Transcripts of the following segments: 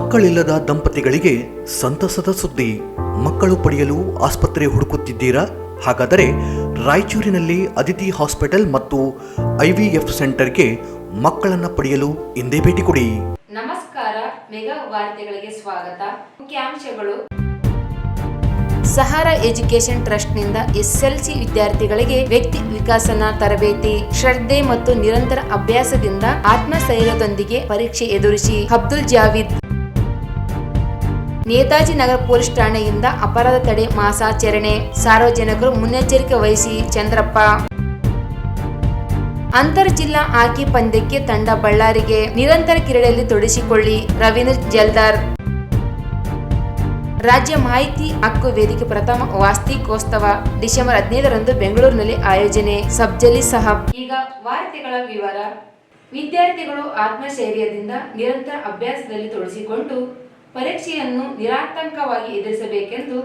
ಮಕ್ಕಳಿಲ್ಲದ ದಂಪತಿಗಳಿಗೆ ಸಂತಸದ ಸುದ್ದಿ. ಮಕ್ಕಳು ಪಡೆಯಲು ಆಸ್ಪತ್ರೆ ಹುಡುಕುತ್ತಿದ್ದೀರಾ? ಹಾಗಾದರೆ ರಾಯಚೂರಿನಲ್ಲಿ ಅದಿತಿ ಹಾಸ್ಪಿಟಲ್ ಮತ್ತು IVF ಸೆಂಟರ್ಗೆ ಮಕ್ಕಳನ್ನು ಪಡೆಯಲು ಇಂದೇ ಭೇಟಿ ಕೊಡಿ. ನಮಸ್ಕಾರ, ಮೆಗಾ ವಾರ್ತೆಗಳಿಗೆ ಸ್ವಾಗತ. ಮುಖ್ಯಾಂಶಗಳು: ಸಹಾರಾ ಎಜುಕೇಶನ್ ಟ್ರಸ್ಟ್ನಿಂದ SSLC ವಿದ್ಯಾರ್ಥಿಗಳಿಗೆ ವ್ಯಕ್ತಿ ವಿಕಸನ ತರಬೇತಿ. ಶ್ರದ್ಧೆ ಮತ್ತು ನಿರಂತರ ಅಭ್ಯಾಸದಿಂದ ಆತ್ಮಸ್ಥೈರ್ಯದೊಂದಿಗೆ ಪರೀಕ್ಷೆ ಎದುರಿಸಿ. ಅಬ್ದುಲ್ ಜಾವೀದ್. ನೇತಾಜಿ ನಗರ ಪೊಲೀಸ್ ಠಾಣೆಯಿಂದ ಅಪರಾಧ ತಡೆ ಮಾಸಾಚರಣೆ. ಸಾರ್ವಜನಿಕರು ಮುನ್ನೆಚ್ಚರಿಕೆ ವಹಿಸಿ. ಚಂದ್ರಪ್ಪ. ಅಂತರ್ ಜಿಲ್ಲಾ ಹಾಕಿ ಪಂದ್ಯಕ್ಕೆ ತಂಡ ಬಳ್ಳಾರಿಗೆ. ನಿರಂತರ ಕ್ರೀಡೆಯಲ್ಲಿ ತೊಡಗಿಸಿಕೊಳ್ಳಿ. ರವೀಂದ್ರ ಜಲ್ದಾರ್. ರಾಜ್ಯ ಮಾಹಿತಿ ಹಕ್ಕು ವೇದಿಕೆ ಪ್ರಥಮ ವಾರ್ಷಿಕೋತ್ಸವ ಡಿಸೆಂಬರ್ 15ರಂದು ಬೆಂಗಳೂರಿನಲ್ಲಿ ಆಯೋಜನೆ. ಸಬ್ಜಲಿ ಸಾಹಬ್. ಈಗ ವಾರ್ತೆಗಳ ವಿವರ. ವಿದ್ಯಾರ್ಥಿಗಳು ಆತ್ಮಸ್ಥೈರ್ಯದಿಂದ ನಿರಂತರ ಅಭ್ಯಾಸದಲ್ಲಿ ತೊಡಗಿಸಿಕೊಂಡು ಪರೀಕ್ಷೆಯನ್ನು ನಿರಾತಂಕವಾಗಿ ಎದುರಿಸಬೇಕೆಂದು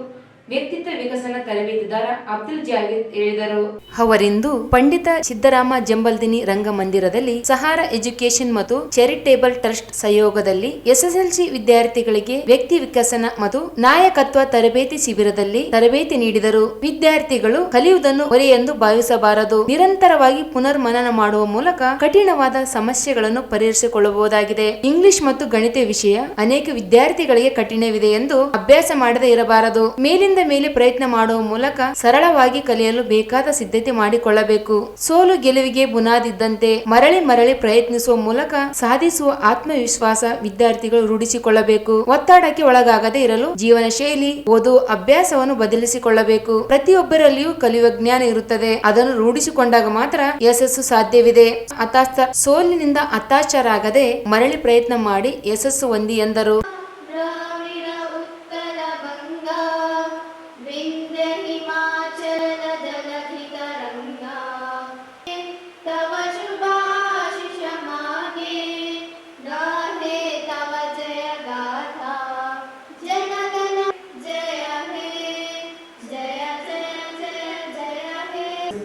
ವ್ಯಕ್ತಿತ್ವ ವಿಕಸನ ತರಬೇತಿದಾರ ಅಬ್ದುಲ್ ಜಾವೀದ್ ಹೇಳಿದರು. ಅವರಿಂದು ಪಂಡಿತ ಸಿದ್ದರಾಮ ಜಂಬಲ್ದಿನಿ ರಂಗಮಂದಿರದಲ್ಲಿ ಸಹಾರಾ ಎಜುಕೇಶನ್ ಮತ್ತು ಚಾರಿಟೇಬಲ್ ಟ್ರಸ್ಟ್ ಸಹಯೋಗದಲ್ಲಿ SSLC ವಿದ್ಯಾರ್ಥಿಗಳಿಗೆ ವ್ಯಕ್ತಿ ವಿಕಸನ ಮತ್ತು ನಾಯಕತ್ವ ತರಬೇತಿ ಶಿಬಿರದಲ್ಲಿ ತರಬೇತಿ ನೀಡಿದರು. ವಿದ್ಯಾರ್ಥಿಗಳು ಕಲಿಯುವುದನ್ನು ಹೊರೆಯೆಂದು ಭಾವಿಸಬಾರದು. ನಿರಂತರವಾಗಿ ಪುನರ್ಮನನ ಮಾಡುವ ಮೂಲಕ ಕಠಿಣವಾದ ಸಮಸ್ಯೆಗಳನ್ನು ಪರಿಹರಿಸಿಕೊಳ್ಳಬಹುದಾಗಿದೆ. ಇಂಗ್ಲಿಷ್ ಮತ್ತು ಗಣಿತ ವಿಷಯ ಅನೇಕ ವಿದ್ಯಾರ್ಥಿಗಳಿಗೆ ಕಠಿಣವಿದೆ ಎಂದು ಅಭ್ಯಾಸ ಮಾಡದೇ ಇರಬಾರದು. ಮೇಲಿಂದ ಮೇಲೆ ಪ್ರಯತ್ನ ಮಾಡುವ ಮೂಲಕ ಸರಳವಾಗಿ ಕಲಿಯಲು ಬೇಕಾದ ಸಿದ್ಧತೆ ಮಾಡಿಕೊಳ್ಳಬೇಕು. ಸೋಲು ಗೆಲುವಿಗೆ ಬುನಾದಿದ್ದಂತೆ ಮರಳಿ ಪ್ರಯತ್ನಿಸುವ ಮೂಲಕ ಸಾಧಿಸುವ ಆತ್ಮವಿಶ್ವಾಸ ವಿದ್ಯಾರ್ಥಿಗಳು ರೂಢಿಸಿಕೊಳ್ಳಬೇಕು. ಒತ್ತಡಕ್ಕೆ ಒಳಗಾಗದೇ ಇರಲು ಜೀವನ ಶೈಲಿ, ಓದು ಅಭ್ಯಾಸವನ್ನು ಬದಲಿಸಿಕೊಳ್ಳಬೇಕು. ಪ್ರತಿಯೊಬ್ಬರಲ್ಲಿಯೂ ಕಲಿಯುವ ಜ್ಞಾನ ಇರುತ್ತದೆ. ಅದನ್ನು ರೂಢಿಸಿಕೊಂಡಾಗ ಮಾತ್ರ ಯಶಸ್ಸು ಸಾಧ್ಯವಿದೆ. ಸೋಲಿನಿಂದ ಹತಾಶರಾಗದೆ ಮರಳಿ ಪ್ರಯತ್ನ ಮಾಡಿ ಯಶಸ್ಸು ಹೊಂದಿ ಎಂದರು.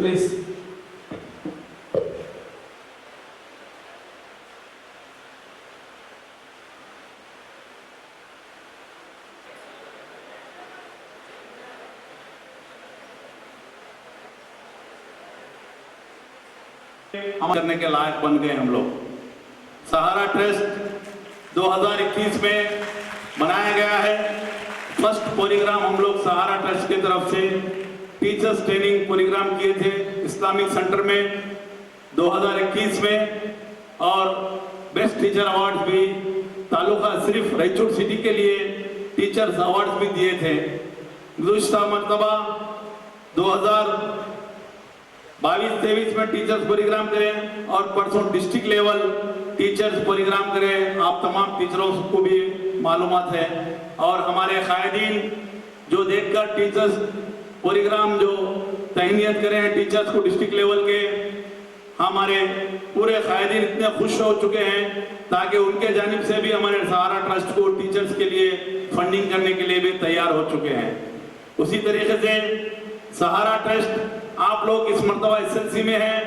Please. हम करने के लायक बन गए हम लोग। सहारा ट्रस्ट 2021 में बनाया गया है। फर्स्ट प्रोग्राम हम लोग सहारा ट्रस्ट की तरफ से टीचर्स ट्रेनिंग प्रोग्राम किए थे इस्लामिक सेंटर में 2021 में, और बेस्ट टीचर अवार्ड भी तालुका सिर्फ रायचूर सिटी के लिए टीचर्स अवार्ड भी दिए थे। गुज़श्ता मरतबा 2022-23 में टीचर्स प्रोग्राम करें और परसों डिस्ट्रिक्ट लेवल टीचर्स प्रोग्राम करें। आप तमाम टीचरों को भी मालूमात है, और हमारे कायदीन जो देखकर टीचर्स प्रोग्राम जो तहनीत करें टीचर्स को डिस्ट्रिक्ट लेवल के, हमारे पूरे कायदीन इतने खुश हो चुके हैं ताकि उनके जानिब से भी हमारे सहारा ट्रस्ट को टीचर्स के लिए फंडिंग करने के लिए भी तैयार हो चुके हैं। उसी तरीके से सहारा ट्रस्ट आप लोग इस मरतबा SSLC में हैं,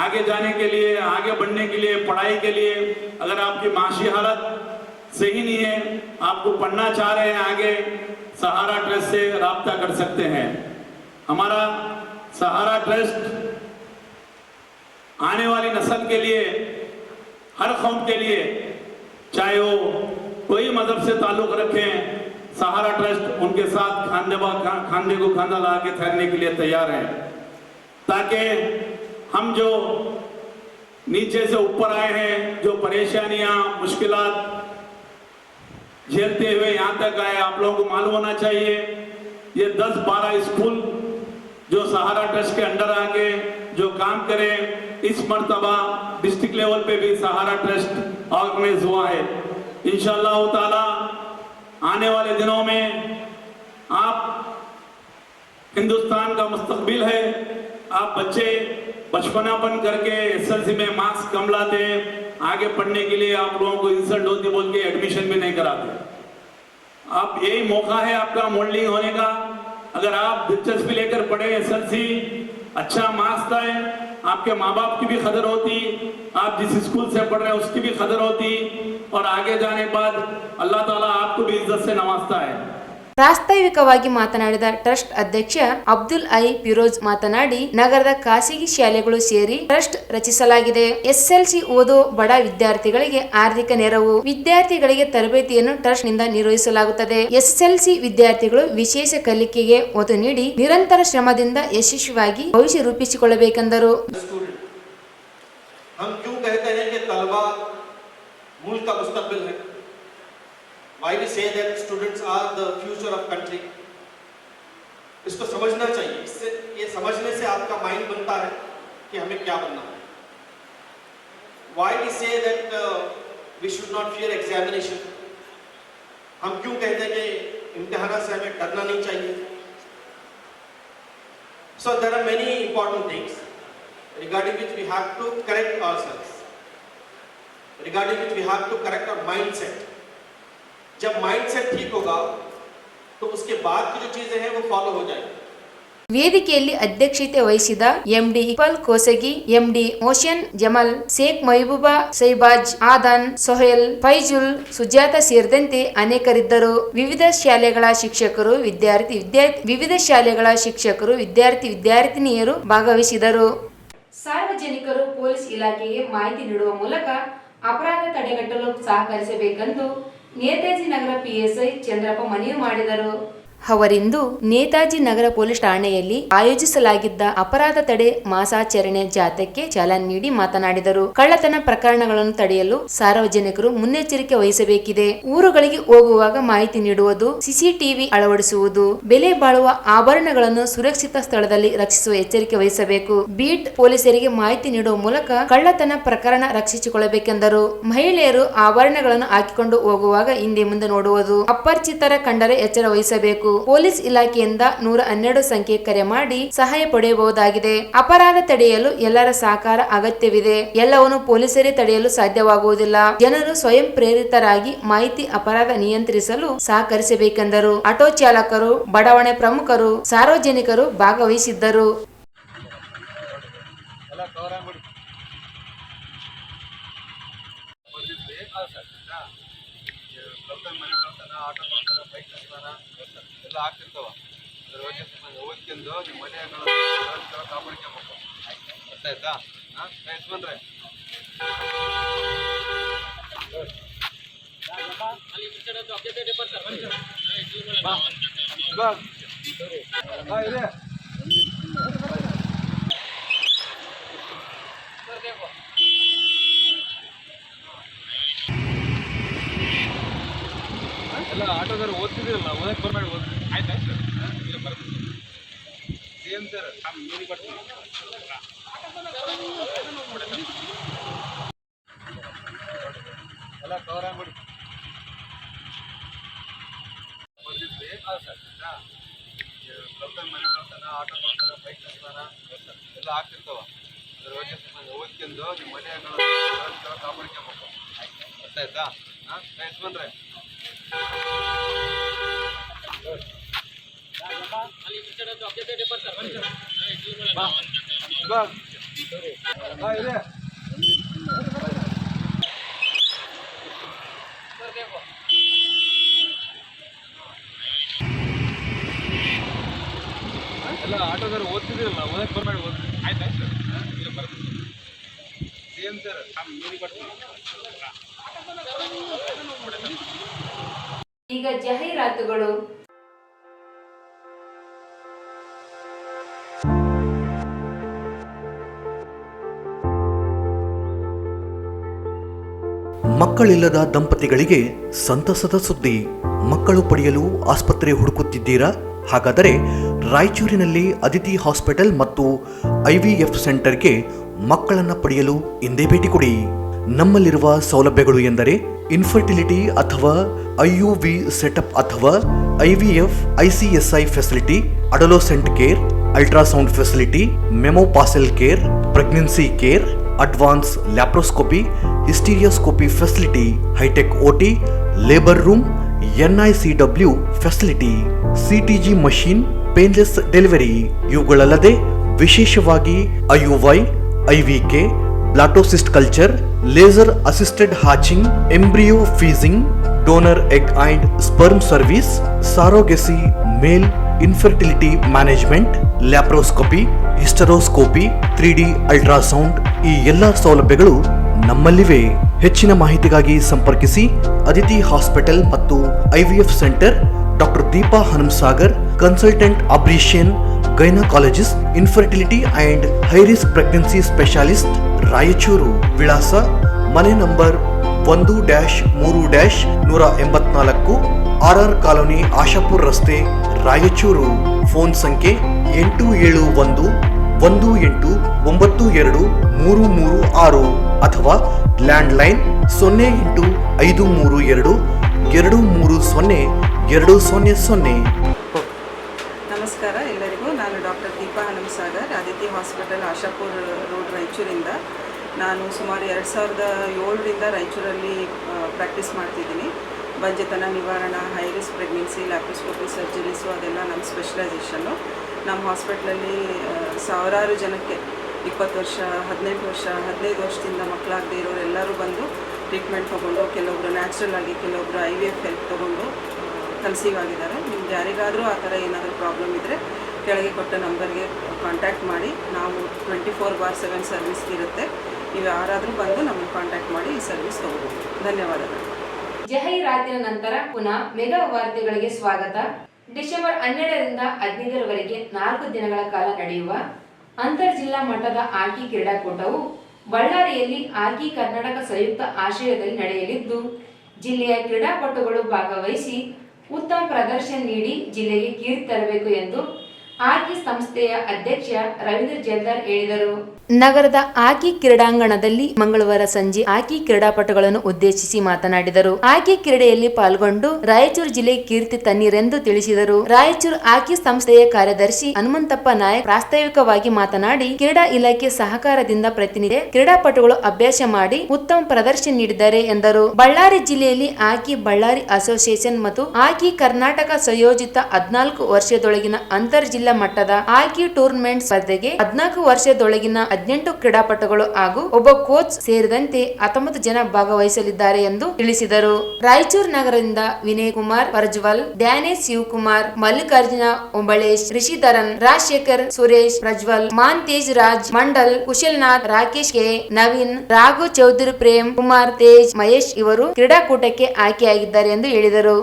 आगे जाने के लिए, आगे बढ़ने के लिए, पढ़ाई के लिए, अगर आपकी माशी हालत सही नहीं है, आपको पढ़ना चाह रहे हैं आगे, सहारा ट्रस्ट से राब्ता कर सकते हैं। हमारा सहारा ट्रस्ट आने वाली नस्ल के लिए, हर कौम के लिए, चाहे वो कोई मजहब से ताल्लुक रखें, सहारा ट्रस्ट उनके साथ खांधे को खांधा लगा के ठहरने के लिए तैयार है, ताकि हम जो नीचे से ऊपर आए हैं, जो परेशानियां मुश्किलात झेलते हुए यहाँ तक आए, आप लोगों को मालूम होना चाहिए ये 10-12 स्कूल जो सहारा ट्रस्ट के अंडर आके जो काम करें, इस मर्तबा डिस्ट्रिक्ट लेवल पे भी सहारा ट्रस्ट ऑर्गेनाइज हुआ है। इंशाअल्लाह ताला आने वाले दिनों में आप हिंदुस्तान का मुस्तकबिल है। आप बच्चे बचपनापन करके SSLC में मार्क्स कम लाते, आगे पढ़ने के लिए आप लोगों को इंसल्ट होती बोल के एडमिशन भी नहीं कराते। आप यही मौका है आपका मोल्डिंग होने का। अगर आप दिलचस्पी लेकर पढ़े, SSLC अच्छा मार्क्स लाए, आपके माँ बाप की भी कदर होती, आप जिस स्कूल से पढ़ रहे हैं उसकी भी कदर होती, और आगे जाने के बाद अल्लाह ताला आपको भी इज्जत से नवाजता है। ಪ್ರಾಸ್ತಾವಿಕವಾಗಿ ಮಾತನಾಡಿದ ಟ್ರಸ್ಟ್ ಅಧ್ಯಕ್ಷ ಅಬ್ದುಲ್ ಐ ಫಿರೋಜ್ ಮಾತನಾಡಿ, ನಗರದ ಖಾಸಗಿ ಶಾಲೆಗಳು ಸೇರಿ ಟ್ರಸ್ಟ್ ರಚಿಸಲಾಗಿದೆ. ಎಸ್ಎಲ್ಸಿ ಓದೋ ಬಡ ವಿದ್ಯಾರ್ಥಿಗಳಿಗೆ ಆರ್ಥಿಕ ನೆರವು, ವಿದ್ಯಾರ್ಥಿಗಳಿಗೆ ತರಬೇತಿಯನ್ನು ಟ್ರಸ್ಟ್ ನಿಂದ ನಿರ್ವಹಿಸಲಾಗುತ್ತದೆ. ಎಸ್ಎಲ್ಸಿ ವಿದ್ಯಾರ್ಥಿಗಳು ವಿಶೇಷ ಕಲಿಕೆಗೆ ಒತ್ತು ನೀಡಿ ನಿರಂತರ ಶ್ರಮದಿಂದ ಯಶಸ್ವಿಯಾಗಿ ಭವಿಷ್ಯ ರೂಪಿಸಿಕೊಳ್ಳಬೇಕೆಂದರು. Why we say that students are the future of country? इसको समझना चाहिए. इससे ये समझने से आपका माइंड बनता है कि हमें क्या बनना है. Why we say that we should not fear examination? हम क्यों कहते हैं कि इम्तिहान से हमें डरना नहीं चाहिए? So there are many important things regarding which we have to correct ourselves, regarding which we have to correct our mindset. जब माइंडसेट ठीक होगा तो उसके बाद की जो चीजें हैं वो फॉलो हो जाएंगी. ವೇದಿಕೆಯಲ್ಲಿ ಅಧ್ಯಕ್ಷತೆ ವಹಿಸಿದ ಎಂಡಿ ಇಕ್ಬಾಲ್ ಕೋಸಗಿ, ಎಂಡಿ ಮೋಷನ್ ಜಮಲ್, ಶೇಖ್ ಮಹಬೂಬಾ, ಸೈಬಾಜ್, ಆದನ್, ಸೊಹೇಲ್, ಫೈಜುಲ್, ಸುಜಾತ ಸೇರಿದಂತೆ ಅನೇಕರಿದ್ದರು. ವಿವಿಧ ಶಾಲೆಗಳ ಶಿಕ್ಷಕರು, ವಿದ್ಯಾರ್ಥಿನಿಯರು ಭಾಗವಹಿಸಿದರು. ಸಾರ್ವಜನಿಕರು ಪೊಲೀಸ್ ಇಲಾಖೆಗೆ ಮಾಹಿತಿ ನೀಡುವ ಮೂಲಕ ಅಪರಾಧ ತಡೆಗಟ್ಟಲು ಸಹಕರಿಸಬೇಕೆಂದು ನೇತಾಜಿ ನಗರ ಪಿಎಸ್ಐ ಚಂದ್ರಪ್ಪ ಮನವಿ ಮಾಡಿದರು. ಅವರಿಂದು ನೇತಾಜಿ ನಗರ ಪೊಲೀಸ್ ಠಾಣೆಯಲ್ಲಿ ಆಯೋಜಿಸಲಾಗಿದ್ದ ಅಪರಾಧ ತಡೆ ಮಾಸಾಚರಣೆ ಜಾಥಾಕ್ಕೆ ಚಾಲನೆ ನೀಡಿ ಮಾತನಾಡಿದರು. ಕಳ್ಳತನ ಪ್ರಕರಣಗಳನ್ನು ತಡೆಯಲು ಸಾರ್ವಜನಿಕರು ಮುನ್ನೆಚ್ಚರಿಕೆ ವಹಿಸಬೇಕಿದೆ. ಊರುಗಳಿಗೆ ಹೋಗುವಾಗ ಮಾಹಿತಿ ನೀಡುವುದು, ಸಿಸಿಟಿವಿ ಅಳವಡಿಸುವುದು, ಬೆಲೆ ಬಾಳುವ ಆಭರಣಗಳನ್ನು ಸುರಕ್ಷಿತ ಸ್ಥಳದಲ್ಲಿ ರಕ್ಷಿಸುವ ಎಚ್ಚರಿಕೆ ವಹಿಸಬೇಕು. ಬೀಟ್ ಪೊಲೀಸರಿಗೆ ಮಾಹಿತಿ ನೀಡುವ ಮೂಲಕ ಕಳ್ಳತನ ಪ್ರಕರಣ ರಕ್ಷಿಸಿಕೊಳ್ಳಬೇಕೆಂದರು. ಮಹಿಳೆಯರು ಆಭರಣಗಳನ್ನು ಹಾಕಿಕೊಂಡು ಹೋಗುವಾಗ ಹಿಂದೆ ಮುಂದೆ ನೋಡುವುದು, ಅಪರಿಚಿತರ ಕಂಡರೆ ಎಚ್ಚರ ವಹಿಸಬೇಕು. ಪೊಲೀಸ್ ಇಲಾಖೆಯಿಂದ 112 ಸಂಖ್ಯೆ ಕರೆ ಮಾಡಿ ಸಹಾಯ ಪಡೆಯಬಹುದಾಗಿದೆ. ಅಪರಾಧ ತಡೆಯಲು ಎಲ್ಲರ ಸಹಕಾರ ಅಗತ್ಯವಿದೆ. ಎಲ್ಲವನ್ನು ಪೊಲೀಸರೇ ತಡೆಯಲು ಸಾಧ್ಯವಾಗುವುದಿಲ್ಲ. ಜನರು ಸ್ವಯಂ ಪ್ರೇರಿತರಾಗಿ ಮಾಹಿತಿ ಅಪರಾಧ ನಿಯಂತ್ರಿಸಲು ಸಹಕರಿಸಬೇಕೆಂದರು. ಆಟೋ ಚಾಲಕರು, ಬಡಾವಣೆ ಪ್ರಮುಖರು, ಸಾರ್ವಜನಿಕರು ಭಾಗವಹಿಸಿದ್ದರು. ಎಲ್ಲ ಆಗ್ತಿರ್ತಾವ. ಅದ್ರ ಬಗ್ಗೆ ಓದ್ಕೊಂಡು ನಿಮ್ಮ ಮನೆಗಳ ಕಾಪಾಡ್ಕೋಬೇಕು. ಅರ್ಥ ಆಯ್ತಾ? ಯಜಮಾನ್ರೆ ಇದೆ ಎಲ್ಲ ಆಟೋದವ್ರು ಓದ್ತಿದ್ದೀರಲ್ಲ, ಓದಕ್ಕೆ ಬರ್ಬೇಡಿ. ಆಯ್ತು ಇಲ್ಲ ಬರ್ತೀನಿ. ಸೇಮ್ ಸರ್ ನೀರಿಗೆ ಬರ್ತೀನಿ. ಎಲ್ಲ ಕವರ್ ಆಗ್ಬಿಡಿ. ಬಂದಿದ್ವಿ ಮನೆ ಕಳ್ತಾನ, ಆಟೋ ಕಳ್ತಾನ, ಬೈಕ್ ಕಳ್ತಾನ ಎಲ್ಲ ಆಗ್ತಿರ್ತಾವ. ಅದ್ರ ಬಗ್ಗೆ ಓದ್ಕೊಂಡು ನಿಮ್ಮ ಮನೆಗಳ ಕಾಪಾಡ್ಕೋಬೇಕು. ಅರ್ಥ ಆಯ್ತಾ? ಯಜಮಾನ್ರೆ ಇದೆ ಎಲ್ಲ ಆಟೋದವ್ರು ಓದ್ತಿದ್ದೀರಲ್ಲ, ಓದಕ್ಕೆ ಬರ್ಬೇಡಿ. ಆಯ್ತು ಇಲ್ಲ ಬರ್ತೀನಿ. ಸೇಮ್ ಸರ್ ನೀರಿಗೆ ಬರ್ತೀನಿ. ಈಗ ಜಾಹೀರಾತುಗಳು. ಮಕ್ಕಳಿಲ್ಲದ ದಂಪತಿಗಳಿಗೆ ಸಂತಸದ ಸುದ್ದಿ. ಮಕ್ಕಳು ಪಡೆಯಲು ಆಸ್ಪತ್ರೆ ಹುಡುಕುತ್ತಿದ್ದೀರಾ? ಹಾಗಾದರೆ ರಾಯಚೂರಿನಲ್ಲಿ ಅದಿತಿ ಹಾಸ್ಪಿಟಲ್ ಮತ್ತು ಐವಿಎಫ್ ಸೆಂಟರ್ಗೆ ಮಕ್ಕಳನ್ನು ಪಡೆಯಲು ಇಂದೇ ಭೇಟಿ ಕೊಡಿ. ನಮ್ಮಲ್ಲಿರುವ ಸೌಲಭ್ಯಗಳು ಎಂದರೆ ಇನ್ಫರ್ಟಿಲಿಟಿ ಅಥವಾ ಐಯುವಿ ಸೆಟಪ್ ಅಥವಾ IVF, ICSI facility, adolescent care, ultrasound facility, menopausal care, pregnancy care, advance laparoscopy, hysteroscopy facility, hitech OT, labour room, ಎನ್ಐಸಿಡಬ್ಲ್ಯೂ facility, CTG machine, painless delivery. ಇವುಗಳಲ್ಲದೆ ವಿಶೇಷವಾಗಿ IUI, IVF, blastocyst culture, laser assisted hatching, embryo freezing, donor egg and sperm service, surrogacy, male infertility management, laparoscopy, hysteroscopy, 3D ultrasound ಈ ಎಲ್ಲ ಸೌಲಭ್ಯಗಳು ನಮ್ಮಲ್ಲಿವೆ. ಹೆಚ್ಚಿನ ಮಾಹಿತಿಗಾಗಿ ಸಂಪರ್ಕಿಸಿ ಅದಿತಿ ಹಾಸ್ಪಿಟಲ್ ಮತ್ತು IVF centre, doctor Deepa Hanumasagar, consultant obstetrician, gynaecologist, infertility and high risk pregnancy specialist, Raichur. ವಿಳಾಸ ಮನೆ ನಂಬರ್ 1-3-184, RR ಕಾಲೋನಿ, ಆಶಾಪುರ್ ರಸ್ತೆ, ರಾಯಚೂರು. ಫೋನ್ ಸಂಖ್ಯೆ 8771892336 ಅಥವಾ ಲ್ಯಾಂಡ್ಲೈನ್ 085322300200. ನಮಸ್ಕಾರ ಎಲ್ಲರಿಗೂ. ನಾನು doctor Deepa Hanumasagar, Aditi hospital, Ashapur road, ರಾಯಚೂರಿಂದ. ನಾನು ಸುಮಾರು 2007ರಿಂದ ರಾಯಚೂರಲ್ಲಿ ಪ್ರಾಕ್ಟೀಸ್ ಮಾಡ್ತಿದ್ದೀನಿ. ಬಂಜೆತನ ನಿವಾರಣಾ, high risk pregnancy, laparoscopy surgeries ಅದೆಲ್ಲ ನಮ್ಮ ಸ್ಪೆಷಲೈಸೇಷನ್ನು. ನಮ್ಮ ಹಾಸ್ಪಿಟ್ಲಲ್ಲಿ ಸಾವಿರಾರು ಜನಕ್ಕೆ 20 ವರ್ಷ, 18 ವರ್ಷ, 15 ವರ್ಷದಿಂದ ಮಕ್ಕಳಾಗದೇ ಇರೋರೆಲ್ಲರೂ ಬಂದು ಟ್ರೀಟ್ಮೆಂಟ್ ತೊಗೊಂಡು, ಕೆಲವೊಬ್ಬರು ನ್ಯಾಚುರಲ್ ಆಗಿ, ಕೆಲವೊಬ್ಬರು IVF ಹೆಲ್ಪ್ ತೊಗೊಂಡು ಕನ್ಸೀವ್ ಆಗಿದ್ದಾರೆ. ನಿಮ್ಗೆ ಯಾರಿಗಾದರೂ ಆ ಥರ ಏನಾದರೂ ಪ್ರಾಬ್ಲಮ್ ಇದ್ದರೆ ಕೆಳಗೆ ಕೊಟ್ಟ ನಂಬರ್ಗೆ ಕಾಂಟ್ಯಾಕ್ಟ್ ಮಾಡಿ. ನಾವು 24/7 ಸರ್ವಿಸ್ ಇರುತ್ತೆ. ನೀವು ಯಾರಾದರೂ ಬಂದು ನಮಗೆ ಕಾಂಟ್ಯಾಕ್ಟ್ ಮಾಡಿ ಈ ಸರ್ವಿಸ್ ತೊಗೋಬೋದು. ಧನ್ಯವಾದಗಳು. ಜಾಹೀರಾತಿನ ನಂತರ ಪುನಃ ಮೆಗಾ ವಾರ್ತೆಗಳಿಗೆ ಸ್ವಾಗತ. ಡಿಸೆಂಬರ್ 12ರಿಂದ 15ರವರೆಗೆ 4 ದಿನಗಳ ಕಾಲ ನಡೆಯುವ ಅಂತರ್ ಜಿಲ್ಲಾ ಮಟ್ಟದ ಹಾಕಿ ಕ್ರೀಡಾಕೂಟವು ಬಳ್ಳಾರಿಯಲ್ಲಿ ಹಾಕಿ ಕರ್ನಾಟಕ ಸಂಯುಕ್ತ ಆಶ್ರಯದಲ್ಲಿ ನಡೆಯಲಿದ್ದು, ಜಿಲ್ಲೆಯ ಕ್ರೀಡಾಪಟುಗಳು ಭಾಗವಹಿಸಿ ಉತ್ತಮ ಪ್ರದರ್ಶನ ನೀಡಿ ಜಿಲ್ಲೆಗೆ ಕೀರ್ತಿ ತರಬೇಕು ಎಂದು ಹಾಕಿ ಸಂಸ್ಥೆಯ ಅಧ್ಯಕ್ಷ ರವೀಂದ್ರ ಜಲ್ದಾರ್ ಹೇಳಿದರು. ನಗರದ ಹಾಕಿ ಕ್ರೀಡಾಂಗಣದಲ್ಲಿ ಮಂಗಳವಾರ ಸಂಜೆ ಹಾಕಿ ಕ್ರೀಡಾಪಟುಗಳನ್ನು ಉದ್ದೇಶಿಸಿ ಮಾತನಾಡಿದರು. ಹಾಕಿ ಕ್ರೀಡೆಯಲ್ಲಿ ಪಾಲ್ಗೊಂಡು ರಾಯಚೂರು ಜಿಲ್ಲೆ ಕೀರ್ತಿ ತನ್ನಿರೆಂದು ತಿಳಿಸಿದರು. ರಾಯಚೂರು ಹಾಕಿ ಸಂಸ್ಥೆಯ ಕಾರ್ಯದರ್ಶಿ ಹನುಮಂತಪ್ಪ ನಾಯಕ್ ಪ್ರಾಸ್ತಾವಿಕವಾಗಿ ಮಾತನಾಡಿ, ಕ್ರೀಡಾ ಇಲಾಖೆ ಸಹಕಾರದಿಂದ ಪ್ರತಿನಿತ್ಯ ಕ್ರೀಡಾಪಟುಗಳು ಅಭ್ಯಾಸ ಮಾಡಿ ಉತ್ತಮ ಪ್ರದರ್ಶನ ನೀಡಿದ್ದಾರೆ ಎಂದರು. ಬಳ್ಳಾರಿ ಜಿಲ್ಲೆಯಲ್ಲಿ ಹಾಕಿ ಬಳ್ಳಾರಿ ಅಸೋಸಿಯೇಷನ್ ಮತ್ತು ಹಾಕಿ ಕರ್ನಾಟಕ ಸಂಯೋಜಿತ 14 ವರ್ಷದೊಳಗಿನ ಅಂತರ್ ಜಿಲ್ಲಾ ಮಟ್ಟದ ಹಾಕಿ ಟೂರ್ನಮೆಂಟ್ ಸ್ಪರ್ಧೆಗೆ 14 ವರ್ಷದೊಳಗಿನ 18 ಕ್ರೀಡಾಪಟುಗಳು ಹಾಗೂ ಒಬ್ಬ ಕೋಚ್ ಸೇರಿದಂತೆ 19 ಜನ ಭಾಗವಹಿಸಲಿದ್ದಾರೆ ಎಂದು ತಿಳಿಸಿದರು. ರಾಯಚೂರು ನಗರದಿಂದ ವಿನಯ್ ಕುಮಾರ್ ಪರ್ಜ್ವಲ್, ಡ್ಯಾನೇಶ್ ಶಿವಕುಮಾರ್, ಮಲ್ಲಿಕಾರ್ಜುನ ಒಂಬಳೇಶ್, ರಿಷಿಧರನ್, ರಾಜಶೇಖರ್, ಸುರೇಶ್, ಪ್ರಜ್ವಲ್, ಮಾಂತೇಜ್ ರಾಜ್, ಮಂಡಲ್, ಕುಶಲ್ನಾಥ್, ರಾಕೇಶ್ ಕೆ, ನವೀನ್, ರಾಘು ಚೌಧರಿ, ಪ್ರೇಮ್ ಕುಮಾರ್, ತೇಜ್, ಮಹೇಶ್ ಇವರು ಕ್ರೀಡಾಕೂಟಕ್ಕೆ ಆಯ್ಕೆಯಾಗಿದ್ದಾರೆ ಎಂದು ಹೇಳಿದರು.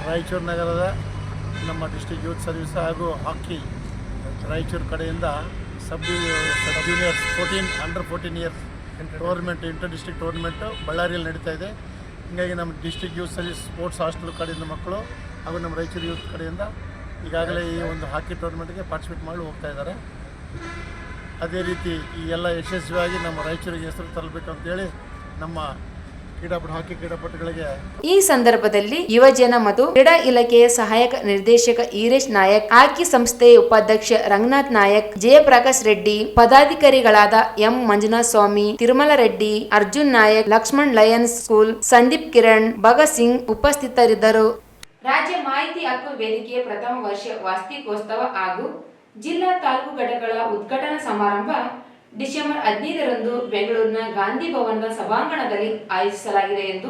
ರಾಯಚೂರು ನಗರದ ನಮ್ಮ ಡಿಸ್ಟ್ರಿಕ್ಟ್ ಯೂತ್ ಸರ್ವಿಸ್ ಹಾಗೂ ಹಾಕಿ ರಾಯಚೂರು ಕಡೆಯಿಂದ sub juniors 14 years tournament, inter district tournament ಬಳ್ಳಾರಿಯಲ್ಲಿ ನಡೀತಾ ಇದೆ. ಹೀಗಾಗಿ ನಮ್ಮ district youth service sports hostel ಕಡೆಯಿಂದ ಮಕ್ಕಳು ಹಾಗೂ ನಮ್ಮ ರಾಯಚೂರು ಯೂತ್ ಕಡೆಯಿಂದ ಈಗಾಗಲೇ ಈ ಒಂದು ಹಾಕಿ ಟೂರ್ನಮೆಂಟ್ಗೆ ಪಾರ್ಟಿಸಿಪೇಟ್ ಮಾಡಿ ಹೋಗ್ತಾ ಇದ್ದಾರೆ. ಅದೇ ರೀತಿ ಈ ಎಲ್ಲ ಯಶಸ್ವಿಯಾಗಿ ನಮ್ಮ ರಾಯಚೂರಿಗೆ ಹೆಸರು ತರಬೇಕು ಅಂತೇಳಿ ನಮ್ಮ ಹಾಕಿ ಕ್ರೀಡಾಪಟುಗಳಿಗೆ ಈ ಸಂದರ್ಭದಲ್ಲಿ ಯುವಜನ ಮತ್ತು ಕ್ರೀಡಾ ಇಲಾಖೆಯ ಸಹಾಯಕ ನಿರ್ದೇಶಕ ಈರೇಶ್ ನಾಯಕ್, ಹಾಕಿ ಸಂಸ್ಥೆಯ ಉಪಾಧ್ಯಕ್ಷ ರಂಗನಾಥ್ ನಾಯಕ್, ಜಯಪ್ರಕಾಶ್ ರೆಡ್ಡಿ, ಪದಾಧಿಕಾರಿಗಳಾದ ಎಂ ಮಂಜುನಾಥ ಸ್ವಾಮಿ, ತಿರುಮಲ ರೆಡ್ಡಿ, ಅರ್ಜುನ್ ನಾಯಕ್, ಲಕ್ಷ್ಮಣ್ ಲಯನ್ಸ್ ಸ್ಕೂಲ್, ಸಂದೀಪ್ ಕಿರಣ್, ಭಗತ್ ಸಿಂಗ್ ಉಪಸ್ಥಿತರಿದ್ದರು. ರಾಜ್ಯ ಮಾಹಿತಿ ಹಕ್ಕು ವೇದಿಕೆಯ ಪ್ರಥಮ ವರ್ಷ ವಾರ್ಷಿಕೋತ್ಸವ ಹಾಗೂ ಜಿಲ್ಲಾ ತಾಲೂಕು ಘಟಕಗಳ ಉದ್ಘಾಟನಾ ಸಮಾರಂಭ ಡಿಸೆಂಬರ್ 15ರಂದು ಬೆಂಗಳೂರಿನ ಗಾಂಧಿ ಭವನದ ಸಭಾಂಗಣದಲ್ಲಿ ಆಯೋಜಿಸಲಾಗಿದೆ ಎಂದು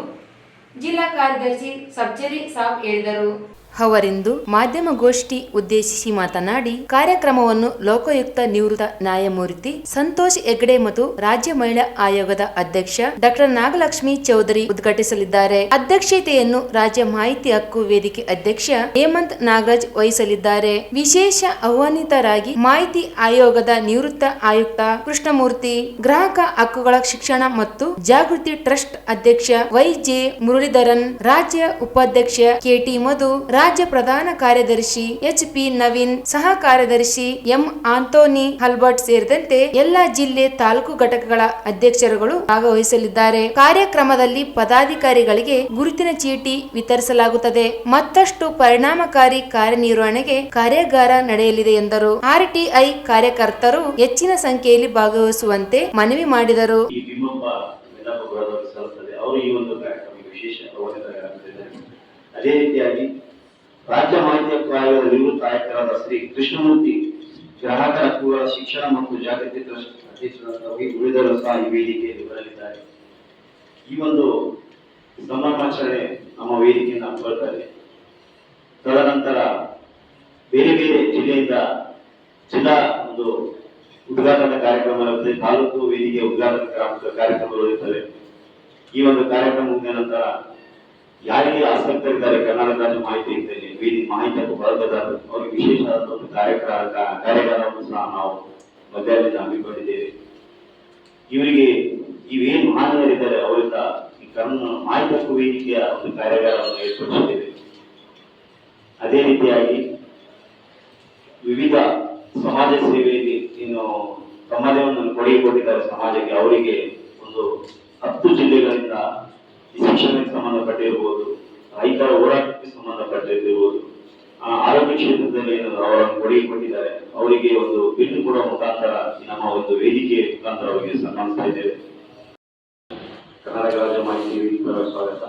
ಜಿಲ್ಲಾ ಕಾರ್ಯದರ್ಶಿ ಸಬ್ಜರಿ ಸಾಬ್ ಹೇಳಿದರು. ಅವರಿಂದು ಮಾಧ್ಯಮಗೋಷ್ಠಿ ಉದ್ದೇಶಿಸಿ ಮಾತನಾಡಿ ಕಾರ್ಯಕ್ರಮವನ್ನು ಲೋಕಾಯುಕ್ತ ನಿವೃತ್ತ ನ್ಯಾಯಮೂರ್ತಿ ಸಂತೋಷ್ ಹೆಗ್ಡೆ ಮತ್ತು ರಾಜ್ಯ ಮಹಿಳಾ ಆಯೋಗದ ಅಧ್ಯಕ್ಷ ಡಾಕ್ಟರ್ ನಾಗಲಕ್ಷ್ಮಿ ಚೌಧರಿ ಉದ್ಘಾಟಿಸಲಿದ್ದಾರೆ. ಅಧ್ಯಕ್ಷತೆಯನ್ನು ರಾಜ್ಯ ಮಾಹಿತಿ ಹಕ್ಕು ವೇದಿಕೆ ಅಧ್ಯಕ್ಷ ಹೇಮಂತ್ ನಾಗರಾಜ್ ವಹಿಸಲಿದ್ದಾರೆ. ವಿಶೇಷ ಆಹ್ವಾನಿತರಾಗಿ ಮಾಹಿತಿ ಆಯೋಗದ ನಿವೃತ್ತ ಆಯುಕ್ತ ಕೃಷ್ಣಮೂರ್ತಿ, ಗ್ರಾಹಕ ಹಕ್ಕುಗಳ ಶಿಕ್ಷಣ ಮತ್ತು ಜಾಗೃತಿ ಟ್ರಸ್ಟ್ ಅಧ್ಯಕ್ಷ ವೈ.ಜೆ. ಮುರಳೀಧರನ್, ರಾಜ್ಯ ಉಪಾಧ್ಯಕ್ಷ ಕೆ.ಟಿ. ಮಧು, ರಾಜ್ಯ ಪ್ರಧಾನ ಕಾರ್ಯದರ್ಶಿ ಎಚ್.ಪಿ. ನವೀನ್, ಸಹ ಕಾರ್ಯದರ್ಶಿ ಎಂ. ಆಂಟೋನಿ ಹಲ್ಬರ್ಟ್ ಸೇರಿದಂತೆ ಎಲ್ಲಾ ಜಿಲ್ಲೆ ತಾಲೂಕು ಘಟಕಗಳ ಅಧ್ಯಕ್ಷರುಗಳು ಭಾಗವಹಿಸಲಿದ್ದಾರೆ. ಕಾರ್ಯಕ್ರಮದಲ್ಲಿ ಪದಾಧಿಕಾರಿಗಳಿಗೆ ಗುರುತಿನ ಚೀಟಿ ವಿತರಿಸಲಾಗುತ್ತದೆ. ಮತ್ತಷ್ಟು ಪರಿಣಾಮಕಾರಿ ಕಾರ್ಯನಿರ್ವಹಣೆಗೆ ಕಾರ್ಯಾಗಾರ ನಡೆಯಲಿದೆ ಎಂದರು. ಆರ್ಟಿಐ ಕಾರ್ಯಕರ್ತರು ಹೆಚ್ಚಿನ ಸಂಖ್ಯೆಯಲ್ಲಿ ಭಾಗವಹಿಸುವಂತೆ ಮನವಿ ಮಾಡಿದರು. ಅದೇ ರೀತಿಯಾಗಿ ರಾಜ್ಯ ಮಾಹಿತಿ ಹಕ್ಕು ಆಯೋಗದ ನಿವೃತ್ತ ಆಯುಕ್ತರಾದ ಶ್ರೀ ಕೃಷ್ಣಮೂರ್ತಿ, ಗ್ರಾಹಕರ ಹಕ್ಕುಗಳ ಶಿಕ್ಷಣ ಮತ್ತು ಜಾಗೃತಿ ಟ್ರಸ್ಟ್ ಅಧ್ಯಕ್ಷರಾಗಿ ಉಳಿದವರು ಸಹ ಈ ವೇದಿಕೆಯಲ್ಲಿ ಬರಲಿದ್ದಾರೆ. ಈ ಒಂದು ಸಂಭ್ರಮಾಚರಣೆ ನಮ್ಮ ವೇದಿಕೆಯಿಂದ ಬರ್ತಾರೆ. ತದನಂತರ ಬೇರೆ ಬೇರೆ ಜಿಲ್ಲೆಯಿಂದ ಜಿಲ್ಲಾ ಒಂದು ಉದ್ಘಾಟನಾ ಕಾರ್ಯಕ್ರಮ ಇರುತ್ತದೆ, ತಾಲೂಕು ವೇದಿಕೆ ಉದ್ಘಾಟನಾ ಕಾರ್ಯಕ್ರಮಗಳು ಇರ್ತವೆ. ಈ ಒಂದು ಕಾರ್ಯಕ್ರಮ ಮುಗಿದ ನಂತರ ಯಾರಿಗೆ ಆಸಕ್ತರಿದ್ದಾರೆ ಕರ್ನಾಟಕ ರಾಜ್ಯ ಮಾಹಿತಿ ವೇದಿಕೆ ಮಾಹಿತಿ ಹಕ್ಕು ಬಳಕೆದಾರರು ಅವರಿಗೆ ವಿಶೇಷವಾದ ಒಂದು ಕಾರ್ಯಾಗಾರವನ್ನು ಸಹ ನಾವು ಮಧ್ಯಾಹ್ನದಿಂದ ಹಮ್ಮಿಕೊಂಡಿದ್ದೇವೆ. ಇವರಿಗೆ ಇವೇನು ಮಹಾನಗರಿದ್ದಾರೆ ಅವರಿಂದ ಈ ಮಾಹಿತಿ ಹಕ್ಕು ವೇದಿಕೆಯ ಒಂದು ಕಾರ್ಯಾಗಾರವನ್ನು ಏರ್ಪಡಿಸಿದ್ದೇವೆ. ಅದೇ ರೀತಿಯಾಗಿ ವಿವಿಧ ಸಮಾಜ ಸೇವೆಯಲ್ಲಿ ಏನು ಸಮಾಜವನ್ನು ಕೊಡುಗೆ ಕೊಟ್ಟಿದ್ದಾರೆ ಸಮಾಜಕ್ಕೆ, ಅವರಿಗೆ ಒಂದು 10 ಜಿಲ್ಲೆಗಳಿಂದ ಶಿಕ್ಷಣಕ್ಕೆ ಸಂಬಂಧಪಟ್ಟಿರ್ಬೋದು, ರೈತರ ಹೋರಾಟಕ್ಕೆ ಸಂಬಂಧಪಟ್ಟಿರ್ಬೋದು, ಆರೋಗ್ಯ ಕ್ಷೇತ್ರದಲ್ಲಿ ಅವರನ್ನು ಕೊಡುಗೆ ಕೊಟ್ಟಿದ್ದಾರೆ, ಅವರಿಗೆ ಒಂದು ಬಿಲ್ ಕೊಡುವ ಮುಖಾಂತರ ನಮ್ಮ ಒಂದು ವೇದಿಕೆ ಮುಖಾಂತರ ಅವರಿಗೆ ಸನ್ಮಾನಿಸ್ತಾ ಇದ್ದೇವೆ. ಕರ್ನಾಟಕ ರಾಜ್ಯ ಮಾಹಿತಿ ವೇದಿಕೆ ಸ್ವಾಗತ.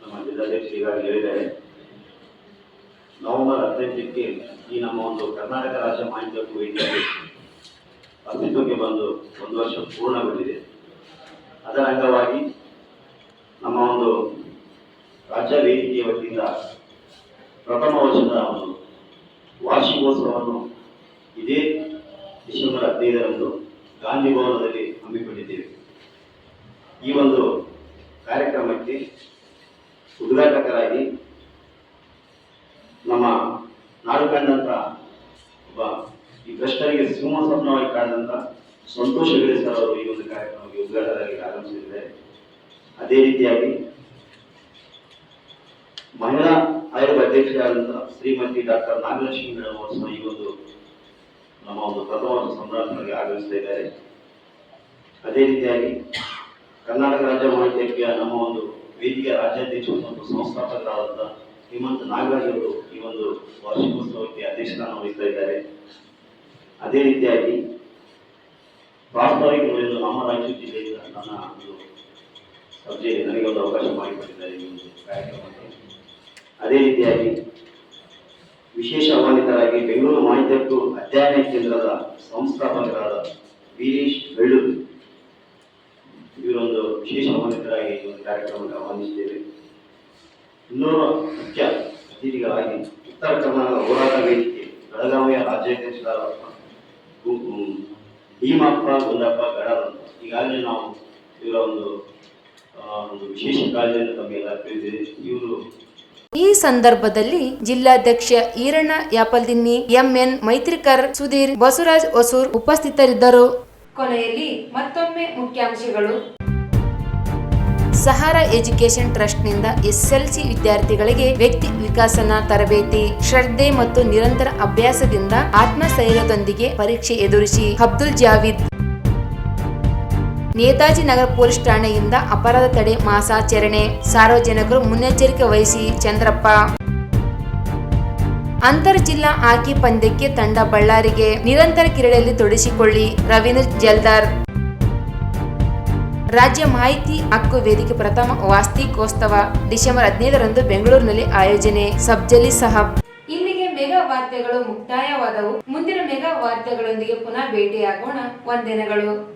ನಮ್ಮ ಜಿಲ್ಲಾಧ್ಯಕ್ಷ ಈಗಾಗಲೇ ಹೇಳಿದ್ದಾರೆ, ನವೆಂಬರ್ 15ಕ್ಕೆ ಈ ನಮ್ಮ ಒಂದು ಕರ್ನಾಟಕ ರಾಜ್ಯ ಮಾಹಿತಿ ಹಕ್ಕು ವೇದಿಕೆ ಅಸ್ತಿತ್ವಕ್ಕೆ ಬಂದು 1 ವರ್ಷ ಪೂರ್ಣಗೊಂಡಿದೆ. ಅದರ ಅಂಗವಾಗಿ ನಮ್ಮ ಒಂದು ರಾಜ್ಯ ವೇದಿಕೆಯ ವತಿಯಿಂದ ಪ್ರಥಮ ವರ್ಷದ ಒಂದು ವಾರ್ಷಿಕೋತ್ಸವವನ್ನು ಇದೇ ಡಿಸೆಂಬರ್ 15ರಂದು ಗಾಂಧಿ ಭವನದಲ್ಲಿ ಹಮ್ಮಿಕೊಂಡಿದ್ದೇವೆ. ಈ ಒಂದು ಕಾರ್ಯಕ್ರಮಕ್ಕೆ ಉದ್ಘಾಟಕರಾಗಿ ನಮ್ಮ ನಾಡು ಕಂಡಂತ ಒಬ್ಬ ಈ ಭ್ರಷ್ಟರಿಗೆ ಸಿಂಹ ಸ್ವಪ್ನವಾಗಿ ಕಾಣದಂತ ಸಂತೋಷ್ ಹೆಗ್ಡೆ ಸರ್ ಅವರು ಈ ಒಂದು ಕಾರ್ಯಕ್ರಮಕ್ಕೆ ಉದ್ಘಾಟಕರಾಗಿ ಆಗಮಿಸಿದ್ದಾರೆ. ಅದೇ ರೀತಿಯಾಗಿ ಮಹಿಳಾ ಆಯೋಗದ ಅಧ್ಯಕ್ಷರಾದಂತಹ ಶ್ರೀಮತಿ ಡಾಕ್ಟರ್ ನಾಗಲಕ್ಷ್ಮಿ ಮೇಡಮ್ ಅವರು ಸಹ ಈ ಒಂದು ನಮ್ಮ ಒಂದು ಪ್ರಥಮ ಸಂಭ್ರಮಕ್ಕೆ ಆಗಮಿಸ್ತಾ ಇದ್ದಾರೆ. ಅದೇ ರೀತಿಯಾಗಿ ಕರ್ನಾಟಕ ರಾಜ್ಯ ಮಾಹಿತಿಯ ನಮ್ಮ ಒಂದು ವೇದಿಕೆಯ ರಾಜ್ಯಾಧ್ಯಕ್ಷರು ಮತ್ತು ಸಂಸ್ಥಾಪಕರಾದಂತಹ ಹೇಮಂತ್ ನಾಗರಾಜ್ ಅವರು ಈ ಒಂದು ವಾರ್ಷಿಕೋತ್ಸವಕ್ಕೆ ಅಧ್ಯಕ್ಷರಾಗಿ ವಹಿಸ್ತಾ ಇದ್ದಾರೆ. ಅದೇ ರೀತಿಯಾಗಿ ಪ್ರಾಸ್ತಾವಿಕ ನಮ್ಮ ರಾಯಚೂರು ಜಿಲ್ಲೆಯಿಂದ ನನ್ನ ಒಂದು ಸಭೆಯಲ್ಲಿ ನನಗೆ ಒಂದು ಅವಕಾಶ ಮಾಡಿಕೊಟ್ಟಿದ್ದಾರೆ ಈ ಒಂದು ಕಾರ್ಯಕ್ರಮಕ್ಕೆ. ಅದೇ ರೀತಿಯಾಗಿ ವಿಶೇಷ ಆಹ್ವಾನಿತರಾಗಿ ಬೆಂಗಳೂರು ಮಾಹಿತಿ ಹಕ್ಕು ಅಧ್ಯಯನ ಕೇಂದ್ರದ ಸಂಸ್ಥಾಪಕರಾದ ವೀರೇಶ್ ಬೆಳ್ಳೂರು ಇವರೊಂದು ವಿಶೇಷ ಆಹ್ವಾನಿತರಾಗಿ ಈ ಒಂದು ಕಾರ್ಯಕ್ರಮಕ್ಕೆ ಆಹ್ವಾನಿಸಿದ್ದೇವೆ. ಇನ್ನೂರು ಮುಖ್ಯ ಅತಿಥಿಗಳಾಗಿ ಉತ್ತರ ಕರ್ನಾಟಕ ಹೋರಾಟ ವೇದಿಕೆ ಬೆಳಗಾವಿಯ ರಾಜ್ಯಾಧ್ಯಕ್ಷರಾದ ಭೀಮಪ್ಪ ಗುಂಡಪ್ಪ ಗಡದಂತ ಈಗಾಗಲೇ ನಾವು ಇವರ ಒಂದು ವಿಶೇಷ ಕಾಳಜಿಯನ್ನು ತಮಗೆಲ್ಲ ತಿಳಿದಿದೆ. ಇವರು ಈ ಸಂದರ್ಭದಲ್ಲಿ ಜಿಲ್ಲಾಧ್ಯಕ್ಷ ಈರಣ್ಣ ಯಾಪಲ್ದಿನ್ನಿ, ಎಂಎನ್ ಮೈತ್ರಿಕರ್, ಸುಧೀರ್, ಬಸವರಾಜ್ ಹೊಸೂರ್ ಉಪಸ್ಥಿತರಿದ್ದರು. ಕೊನೆಯಲ್ಲಿ ಮತ್ತೊಮ್ಮೆ ಮುಖ್ಯಾಂಶಗಳು. ಸಹಾರಾ ಎಜುಕೇಶನ್ ಟ್ರಸ್ಟ್ನಿಂದ ಎಸ್ಎಲ್ಸಿ ವಿದ್ಯಾರ್ಥಿಗಳಿಗೆ ವ್ಯಕ್ತಿ ವಿಕಾಸನ ತರಬೇತಿ, ಶ್ರದ್ಧೆ ಮತ್ತು ನಿರಂತರ ಅಭ್ಯಾಸದಿಂದ ಆತ್ಮಸ್ಥೈರ್ಯದೊಂದಿಗೆ ಪರೀಕ್ಷೆ ಎದುರಿಸಿ. ಅಬ್ದುಲ್ ಜಾವೀದ್. ನೇತಾಜಿ ನಗರ ಪೊಲೀಸ್ ಠಾಣೆಯಿಂದ ಅಪರಾಧ ತಡೆ ಮಾಸಾಚರಣೆ, ಸಾರ್ವಜನಿಕರು ಮುನ್ನೆಚ್ಚರಿಕೆ ವಹಿಸಿ. ಚಂದ್ರಪ್ಪ. ಅಂತರ್ ಜಿಲ್ಲಾ ಹಾಕಿ ಪಂದ್ಯಕ್ಕೆ ತಂಡ ಬಳ್ಳಾರಿಗೆ, ನಿರಂತರ ಕ್ರೀಡೆಯಲ್ಲಿ ತೊಡಗಿಸಿಕೊಳ್ಳಿ. ರವೀಂದ್ರ ಜಲ್ದಾರ್. ರಾಜ್ಯ ಮಾಹಿತಿ ಹಕ್ಕು ವೇದಿಕೆ ಪ್ರಥಮ ವಾರ್ಷಿಕೋತ್ಸವ ಡಿಸೆಂಬರ್ 15ರಂದು ಬೆಂಗಳೂರಿನಲ್ಲಿ ಆಯೋಜನೆ. ಸಬ್ಜಲಿ ಸಾಹಬ್. ಇಲ್ಲಿಗೆ ಮೆಗಾ ವಾರ್ತೆಗಳು ಮುಕ್ತಾಯವಾದವು. ಮುಂದಿನ ಮೆಗಾ ವಾರ್ತೆಗಳೊಂದಿಗೆ ಪುನಃ ಭೇಟಿಯಾಗೋಣ. ವಂದನೆಗಳು.